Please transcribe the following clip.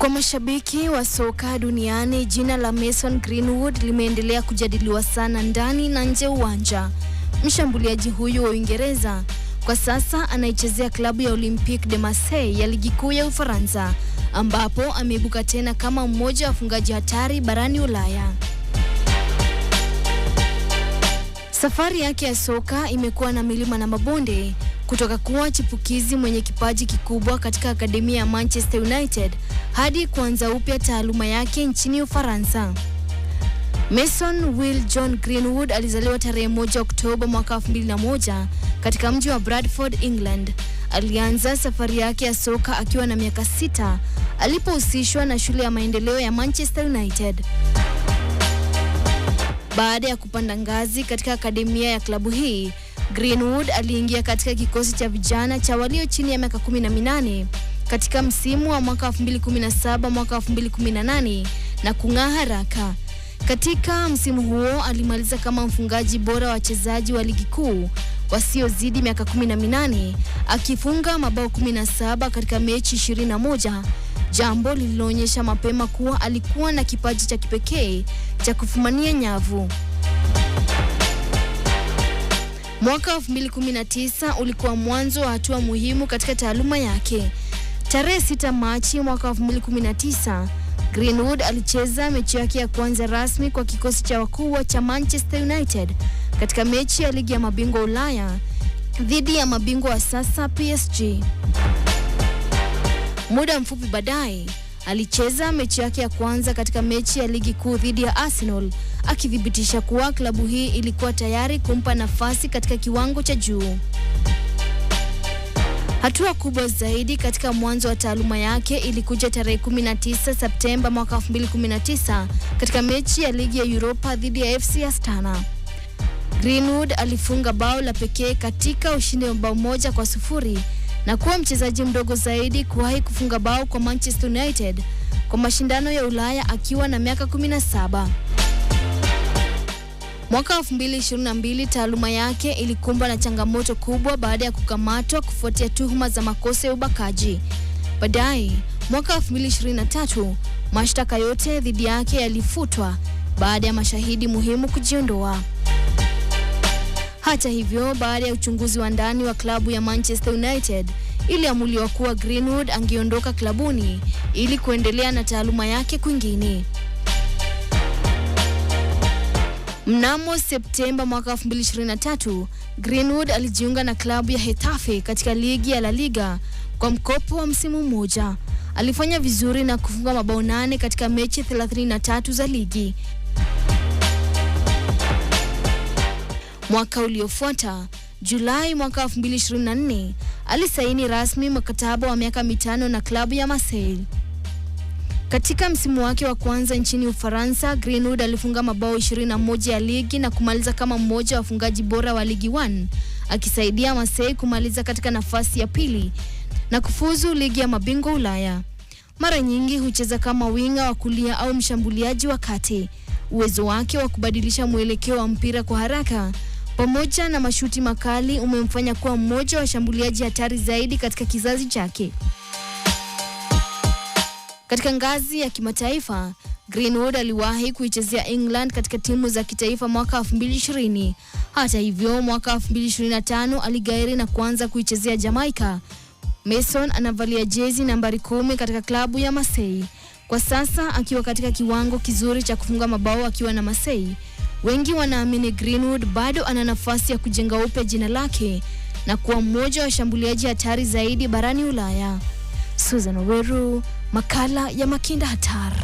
Kwa mashabiki wa soka duniani, jina la Mason Greenwood limeendelea kujadiliwa sana ndani na nje uwanja. Mshambuliaji huyu wa Uingereza kwa sasa anaichezea klabu ya Olympique de Marseille ya ligi kuu ya Ufaransa, ambapo ameibuka tena kama mmoja wa wafungaji hatari barani Ulaya. Safari yake ya soka imekuwa na milima na mabonde, kutoka kuwa chipukizi mwenye kipaji kikubwa katika akademia ya Manchester United hadi kuanza upya taaluma yake nchini Ufaransa. Mason Will John Greenwood alizaliwa tarehe 1 Oktoba mwaka 2001 katika mji wa Bradford, England. Alianza safari yake ya soka akiwa na miaka 6 alipohusishwa na shule ya maendeleo ya Manchester United. Baada ya kupanda ngazi katika akademia ya klabu hii, Greenwood aliingia katika kikosi cha vijana cha walio chini ya miaka 18 katika msimu wa mwaka 2017 mwaka 2018 na kung'aa haraka. Katika msimu huo alimaliza kama mfungaji bora wa wachezaji wa ligi kuu wasiozidi miaka 18, akifunga mabao 17 katika mechi 21, jambo lililoonyesha mapema kuwa alikuwa na kipaji cha kipekee cha kufumania nyavu. Mwaka 2019 ulikuwa mwanzo wa hatua muhimu katika taaluma yake. Tarehe 6 Machi mwaka 2019, Greenwood alicheza mechi yake ya kwanza rasmi kwa kikosi cha wakubwa cha Manchester United katika mechi ya ligi ya mabingwa Ulaya dhidi ya mabingwa wa sasa PSG. Muda mfupi baadaye, alicheza mechi yake ya kwanza katika mechi ya ligi kuu dhidi ya Arsenal, akithibitisha kuwa klabu hii ilikuwa tayari kumpa nafasi katika kiwango cha juu. Hatua kubwa zaidi katika mwanzo wa taaluma yake ilikuja tarehe 19 Septemba mwaka 2019 katika mechi ya ligi ya Europa dhidi ya FC Astana. Greenwood alifunga bao la pekee katika ushindi wa bao 1-0 na kuwa mchezaji mdogo zaidi kuwahi kufunga bao kwa Manchester United kwa mashindano ya Ulaya akiwa na miaka 17. Mwaka 2022 taaluma yake ilikumbwa na changamoto kubwa baada ya kukamatwa kufuatia tuhuma za makosa ya ubakaji. Baadaye, mwaka 2023, mashtaka yote dhidi yake yalifutwa baada ya mashahidi muhimu kujiondoa. Hata hivyo, baada ya uchunguzi wa ndani wa klabu ya Manchester United, iliamuliwa kuwa Greenwood angeondoka klabuni ili kuendelea na taaluma yake kwingine. Mnamo Septemba mwaka 2023, Greenwood alijiunga na klabu ya Getafe katika ligi ya La Liga kwa mkopo wa msimu mmoja. Alifanya vizuri na kufunga mabao 8 katika mechi 33 za ligi. Mwaka uliofuata, Julai mwaka 2024, alisaini rasmi mkataba wa miaka 5 na klabu ya Marseille. Katika msimu wake wa kwanza nchini Ufaransa, Greenwood alifunga mabao 21 ya ligi na kumaliza kama mmoja wa wafungaji bora wa Ligue 1, akisaidia Marseille kumaliza katika nafasi ya pili na kufuzu ligi ya mabingwa Ulaya. Mara nyingi hucheza kama winga wa kulia au mshambuliaji wa kati. Uwezo wake wa kubadilisha mwelekeo wa mpira kwa haraka pamoja na mashuti makali umemfanya kuwa mmoja wa washambuliaji hatari zaidi katika kizazi chake. Katika ngazi ya kimataifa, Greenwood aliwahi kuichezea England katika timu za kitaifa mwaka 2020. Hata hivyo, mwaka 2025 aligairi na kuanza kuichezea Jamaica. Mason anavalia jezi nambari 10 katika klabu ya Marseille. Kwa sasa akiwa katika kiwango kizuri cha kufunga mabao akiwa na Marseille, wengi wanaamini Greenwood bado ana nafasi ya kujenga upya jina lake na kuwa mmoja wa washambuliaji hatari zaidi barani Ulaya. Susan Oweru, makala ya Makinda Hatari.